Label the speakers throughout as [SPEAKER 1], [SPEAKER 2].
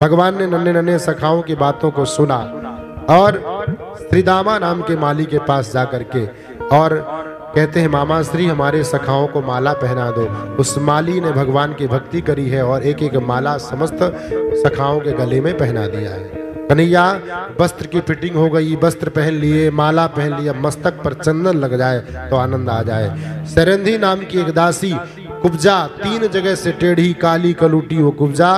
[SPEAKER 1] भगवान ने नन्हे नन्हे सखाओं की बातों को सुना और श्रीदामा नाम के माली के पास जा करके और कहते हैं मामा श्री हमारे सखाओं को माला पहना दो। उस माली ने भगवान की भक्ति करी है और एक एक माला समस्त सखाओं के गले में पहना दिया है। कन्हैया वस्त्र की फिटिंग हो गई, वस्त्र पहन लिए, माला पहन लिया, मस्तक पर चंदन लग जाए तो आनंद आ जाए। सैरंधी नाम की एक दासी कुब्जा 3 जगह से टेढ़ी काली कलूटी वो कुब्जा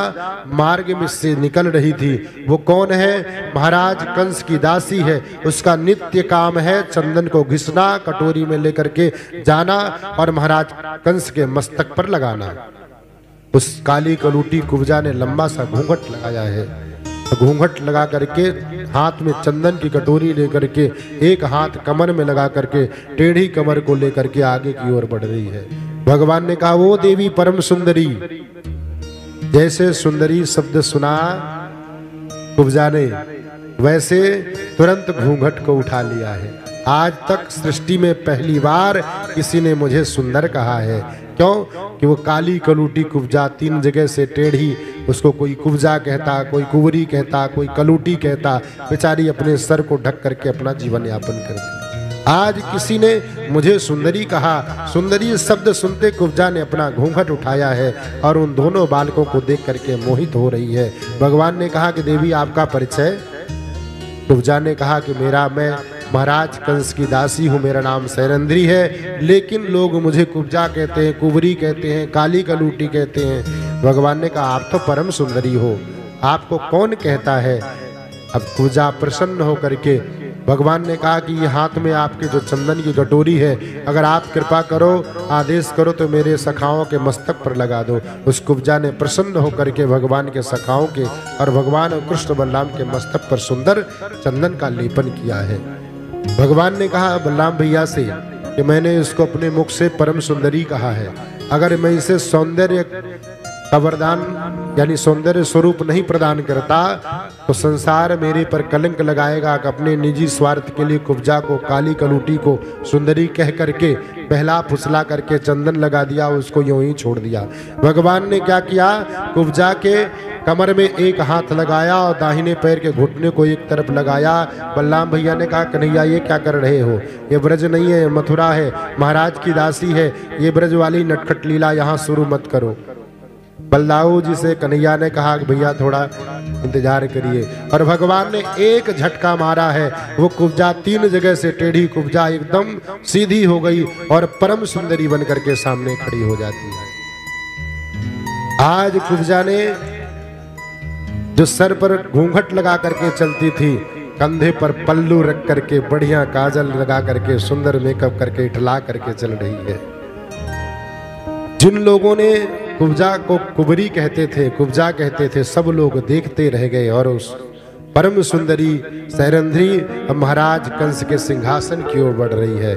[SPEAKER 1] मार्ग में से निकल रही थी। वो कौन है? महाराज कंस की दासी है। उसका नित्य काम है चंदन को घिसना, कटोरी में लेकर के जाना और महाराज कंस के मस्तक पर लगाना। उस काली कलूटी कुब्जा ने लंबा सा घूंघट लगाया है। घूंघट लगा करके हाथ में चंदन की कटोरी लेकर के एक हाथ कमर में लगा करके टेढ़ी कमर को लेकर के आगे की ओर बढ़ रही है। भगवान ने कहा वो देवी परम सुंदरी। जैसे सुंदरी शब्द सुना कुब्जा ने वैसे तुरंत घूंघट को उठा लिया है। आज तक सृष्टि में पहली बार किसी ने मुझे सुंदर कहा है। क्यों? कि वो काली कलूटी कुब्जा 3 जगह से टेढ़ी, उसको कोई कुब्जा कहता, कोई कुंवरी कहता, कोई कलूटी कहता, बेचारी अपने सर को ढक करके अपना जीवन यापन करती। आज किसी ने मुझे सुंदरी कहा। सुंदरी शब्द सुनते कुब्जा ने अपना घूंघट उठाया है और उन दोनों बालकों को देख करके मोहित हो रही है। भगवान ने कहा कि देवी आपका परिचय? कुब्जा ने कहा कि मैं महाराज कंस की दासी हूँ, मेरा नाम सैरंध्री है, लेकिन लोग मुझे कुब्जा कहते हैं, कुंवरी कहते हैं, काली कलूटी कहते हैं। भगवान ने कहा आप तो परम सुंदरी हो, आपको कौन कहता है? अब कुब्जा प्रसन्न होकर के भगवान ने कहा कि ये हाथ में आपके जो चंदन की कटोरी है, अगर आप कृपा करो, आदेश करो तो मेरे सखाओं के मस्तक पर लगा दो। उस कुब्जा ने प्रसन्न होकर के भगवान के सखाओं के और भगवान कृष्ण बलराम के मस्तक पर सुंदर चंदन का लेपन किया है। भगवान ने कहा बलराम भैया से कि मैंने इसको अपने मुख से परम सुंदरी कहा है, अगर मैं इसे सौंदर्य का वरदान यानी सौंदर्य स्वरूप नहीं प्रदान करता तो संसार मेरे पर कलंक लगाएगा कि अपने निजी स्वार्थ के लिए कुब्जा को, काली कलूटी को सुंदरी कह करके बहला फुसला करके चंदन लगा दिया, उसको यूं ही छोड़ दिया। भगवान ने क्या किया? कुब्जा के कमर में एक हाथ लगाया और दाहिने पैर के घुटने को एक तरफ लगाया। बलराम भैया ने कहा कन्हैया ये क्या कर रहे हो? ये ब्रज नहीं है, मथुरा है, महाराज की दासी है, ये ब्रज वाली नटखट लीला यहाँ शुरू मत करो। बलदाऊ जी से कन्हैया ने कहा कि भैया थोड़ा इंतजार करिए और भगवान ने एक झटका मारा है। वो कुब्जा 3 जगह से टेढ़ी कुब्जा एकदम सीधी हो गई और परम सुंदरी बन करके सामने खड़ी हो जाती है। आज कुब्जा ने जो सर पर घूंघट लगा करके चलती थी, कंधे पर पल्लू रख करके बढ़िया काजल लगा करके सुंदर मेकअप करके इठला करके चल रही है। जिन लोगों ने कुब्जा को कुंवरी कहते थे, कुब्जा कहते थे, सब लोग देखते रह गए और उस परम सुंदरी सैरंध्री महाराज कंस के सिंहासन की ओर बढ़ रही है।